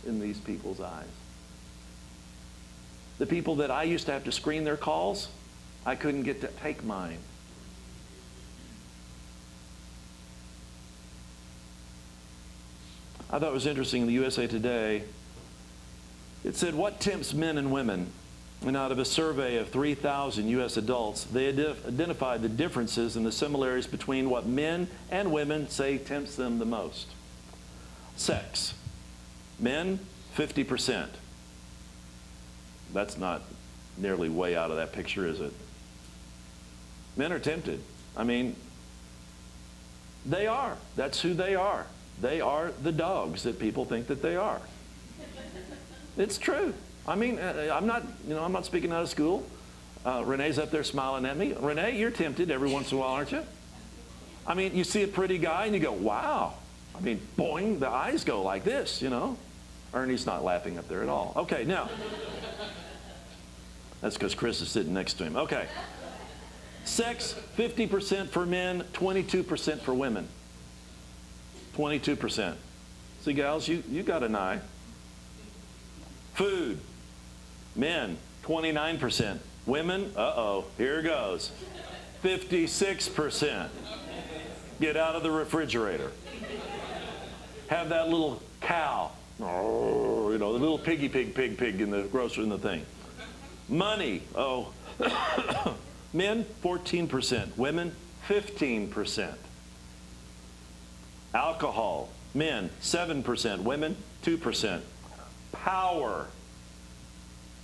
in these people's eyes. The people that I used to have to screen their calls, I couldn't get to take mine. I thought it was interesting in the USA Today, it said, what tempts men and women? And out of a survey of 3,000 U.S. adults, they identified the differences and the similarities between what men and women say tempts them the most. Sex. Men, 50%. That's not nearly way out of that picture, is it? Men are tempted. I mean, they are. That's who they are. They are the dogs that people think that they are. It's true. I mean, I'm not speaking out of school. Renee's up there smiling at me. Renee, you're tempted every once in a while, aren't you? I mean, you see a pretty guy and you go, wow. I mean, boing, the eyes go like this, you know. Ernie's not laughing up there at all. Okay, now. That's because Chris is sitting next to him. Okay. Sex, 50% for men, 22% for women. 22%. See, gals, you got an eye. Food. Men, 29%. Women, here goes. 56%. Get out of the refrigerator. Have that little cow. Oh, you know, the little pig in the grocery in the thing. Money, men, 14%. Women, 15%. Alcohol, men, 7%. Women, 2%. Power,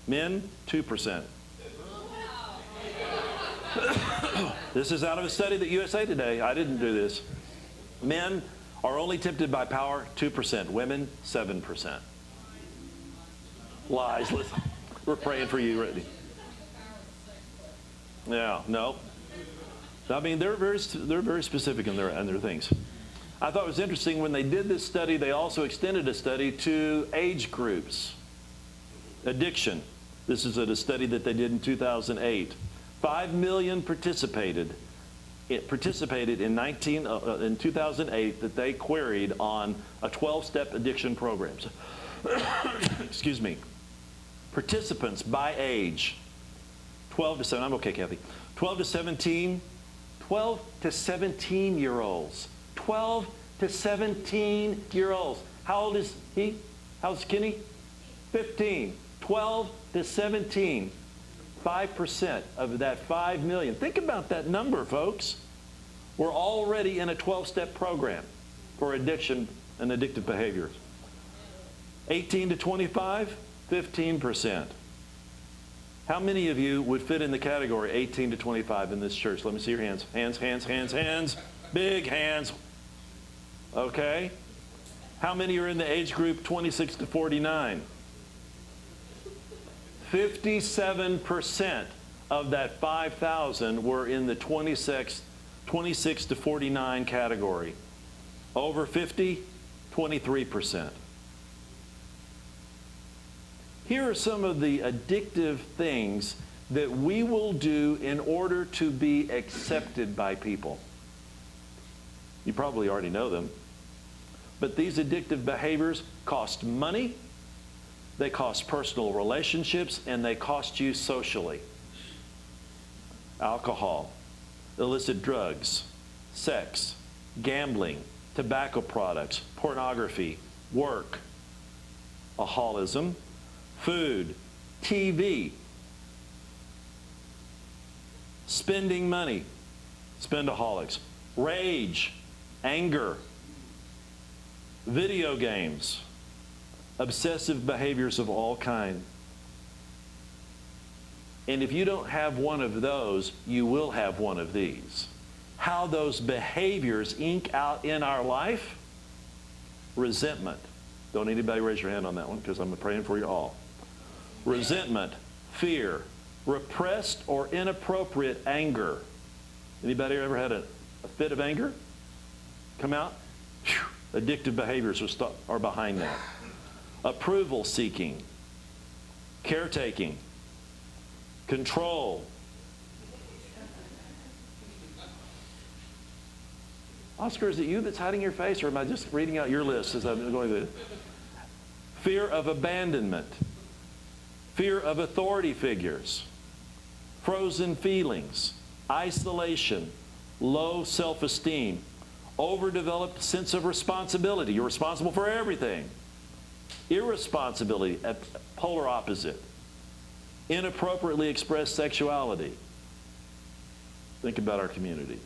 men, 2%. This is out of a study that USA Today. I didn't do this. Men are only tempted by power, 2%. Women, 7%. Lies. Listen, we're praying for you, Brittany. Yeah, no. I mean, they're very specific in their things. I thought it was interesting when they did this study, they also extended a study to age groups. Addiction. This is a study that they did in 2008. 5 million participated in 2008 that they queried on a 12-step addiction program. Excuse me. Participants by age. 12 to 7. I'm okay, Kathy. 12 to 17. 12 to 17-year-olds. 12 to 17-year-olds. How old is he? How's Kenny? 15. 12 to 17. 5% of that 5 million. Think about that number, folks. We're already in a 12-step program for addiction and addictive behaviors. 18 to 25, 15%. How many of you would fit in the category 18 to 25 in this church? Let me see your hands. Hands, hands, hands, hands. Big hands. Okay. How many are in the age group 26 to 49? 57% of that 5,000 were in the 26 to 49 category. Over 50, 23%. Here are some of the addictive things that we will do in order to be accepted by people. You probably already know them. But these addictive behaviors cost money, they cost personal relationships, and they cost you socially. Alcohol, illicit drugs, sex, gambling, tobacco products, pornography, work, alcoholism, food, TV, spending money, spendaholics, rage, anger, video games, obsessive behaviors of all kinds. And if you don't have one of those, you will have one of these. How those behaviors ink out in our life? Resentment. Don't anybody raise your hand on that one because I'm praying for you all. Resentment, fear, repressed or inappropriate anger. Anybody ever had a fit of anger come out? Whew. Addictive behaviors are behind that. Approval seeking, caretaking, control. Oscar, is it you that's hiding your face, or am I just reading out your list as I'm going through it? fear of abandonment, fear of authority figures, frozen feelings, isolation, low self-esteem, overdeveloped sense of responsibility. You're responsible for everything. Irresponsibility, a polar opposite. Inappropriately expressed sexuality. Think about our community.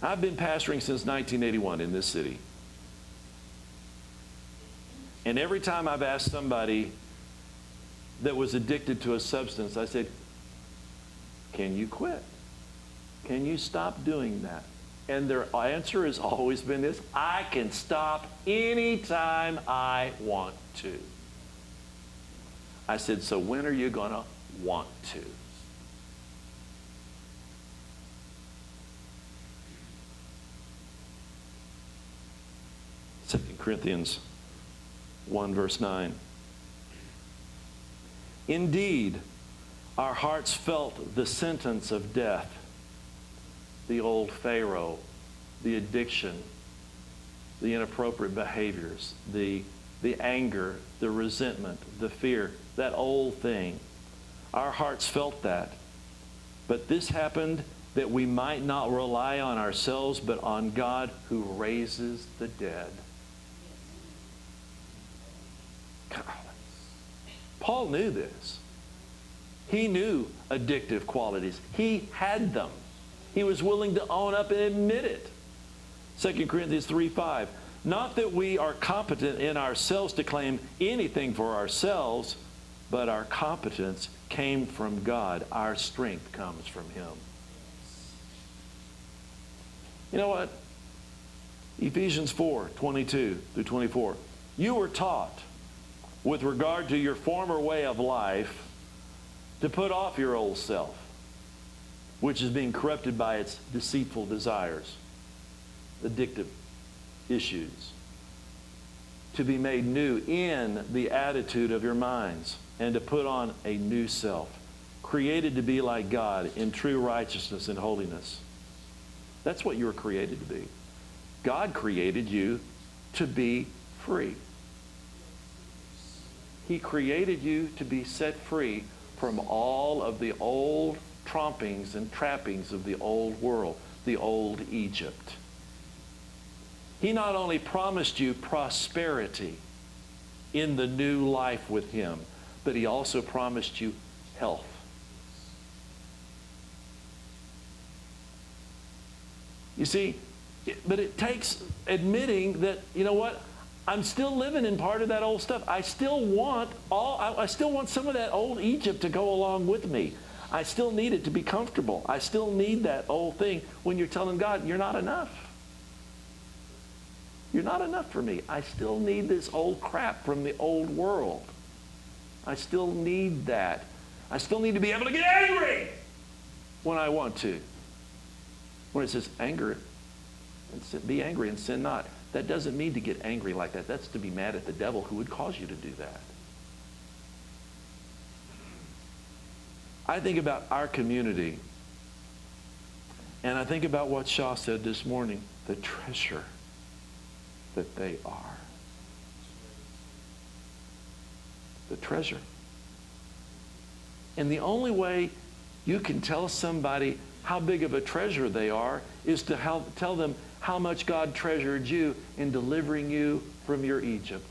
I've been pastoring since 1981 in this city. And every time I've asked somebody that was addicted to a substance, I said, can you quit? Can you stop doing that? And their answer has always been this: I can stop anytime I want to. I said, so when are you going to want to? Second Corinthians 1 verse 9. Indeed, our hearts felt the sentence of death, the old Pharaoh, the addiction, the inappropriate behaviors, the anger, the resentment, the fear, that old thing. Our hearts felt that. But this happened that we might not rely on ourselves, but on God who raises the dead. God. Paul knew this. He knew addictive qualities. He had them. He was willing to own up and admit it. 2 Corinthians 3:5. Not that we are competent in ourselves to claim anything for ourselves, but our competence came from God. Our strength comes from Him. You know what? Ephesians 4:22 through 24. You were taught, with regard to your former way of life, to put off your old self, which is being corrupted by its deceitful desires, addictive issues, to be made new in the attitude of your minds, and to put on a new self, created to be like God in true righteousness and holiness. That's what you were created to be. God created you to be free. He created you to be set free from all of the old trompings and trappings of the old world, the old Egypt. He not only promised you prosperity in the new life with Him, but He also promised you health. You see, but it takes admitting that, you know what, I'm still living in part of that old stuff. I still want some of that old Egypt to go along with me. I still need it to be comfortable. I still need that old thing when you're telling God, you're not enough. You're not enough for me. I still need this old crap from the old world. I still need that. I still need to be able to get angry when I want to. When it says anger, be angry and sin not. That doesn't mean to get angry like that. That's to be mad at the devil who would cause you to do that. I think about our community, and I think about what Shaw said this morning, the treasure that they are. The treasure. And the only way you can tell somebody how big of a treasure they are is to tell them how much God treasured you in delivering you from your Egypt.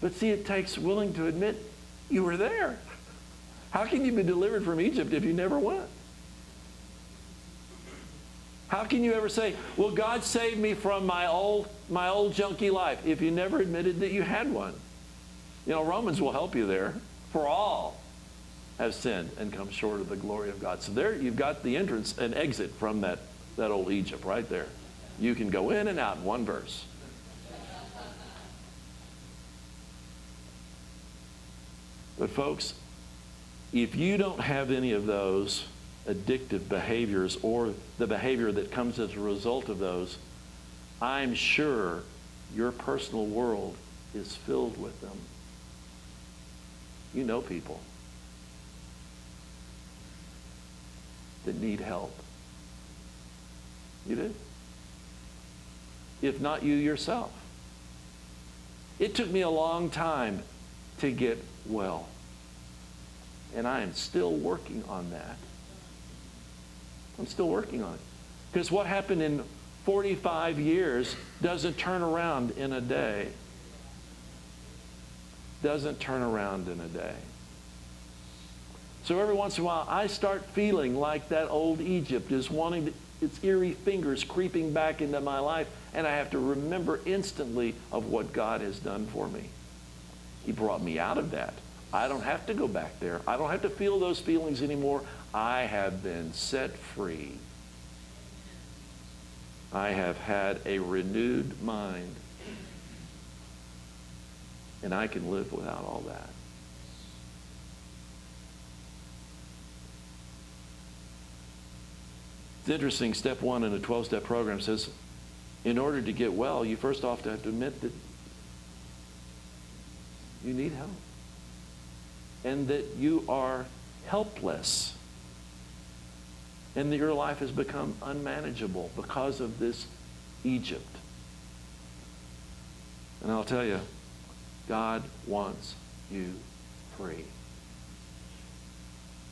But see, it takes willing to admit you were there. How can you be delivered from Egypt if you never went? How can you ever say, well, God saved me from my old junky life, if you never admitted that you had one? You know, Romans will help you there. For all have sinned and come short of the glory of God. So there you've got the entrance and exit from that old Egypt right there. You can go in and out in one verse. But folks, if you don't have any of those addictive behaviors or the behavior that comes as a result of those, I'm sure your personal world is filled with them. You know people that need help. You do? if not you yourself. It took me a long time to get well. And I am still working on that. I'm still working on it. Because what happened in 45 years doesn't turn around in a day. Doesn't turn around in a day. So every once in a while, I start feeling like that old Egypt is wanting its eerie fingers creeping back into my life, and I have to remember instantly of what God has done for me. He brought me out of that. I don't have to go back there. I don't have to feel those feelings anymore. I have been set free. I have had a renewed mind, and I can live without all that. It's interesting, step 1 in a 12-step program says, in order to get well, you first off have to admit that you need help. And that you are helpless. And that your life has become unmanageable because of this Egypt. And I'll tell you, God wants you free.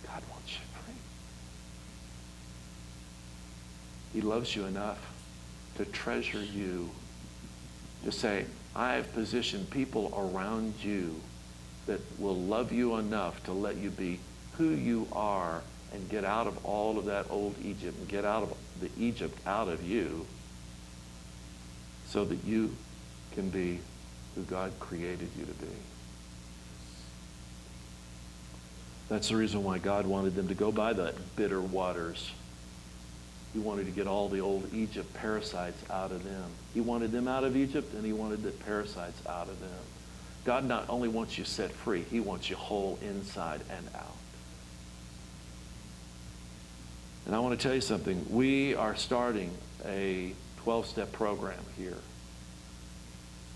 God wants you free. He loves you enough to treasure you. To say, I have positioned people around you that will love you enough to let you be who you are and get out of all of that old Egypt and get out of the Egypt out of you so that you can be who God created you to be. That's the reason why God wanted them to go by the bitter waters. He wanted to get all the old Egypt parasites out of them. He wanted them out of Egypt, and he wanted the parasites out of them. God not only wants you set free, he wants you whole inside and out. And I want to tell you something. We are starting a 12-step program here.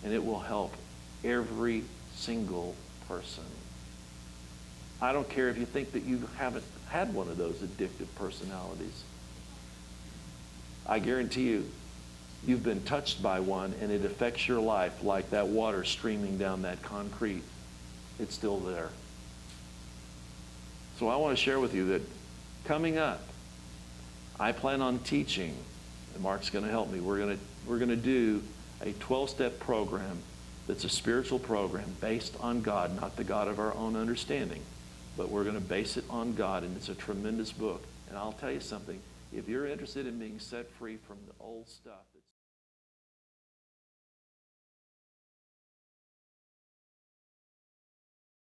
And it will help every single person. I don't care if you think that you haven't had one of those addictive personalities. I guarantee you, you've been touched by one and it affects your life like that water streaming down that concrete. It's still there. So I want to share with you that coming up, I plan on teaching, and Mark's going to help me. We're going to do a 12-step program that's a spiritual program based on God, not the God of our own understanding, but we're going to base it on God, and it's a tremendous book. And I'll tell you something, if you're interested in being set free from the old stuff,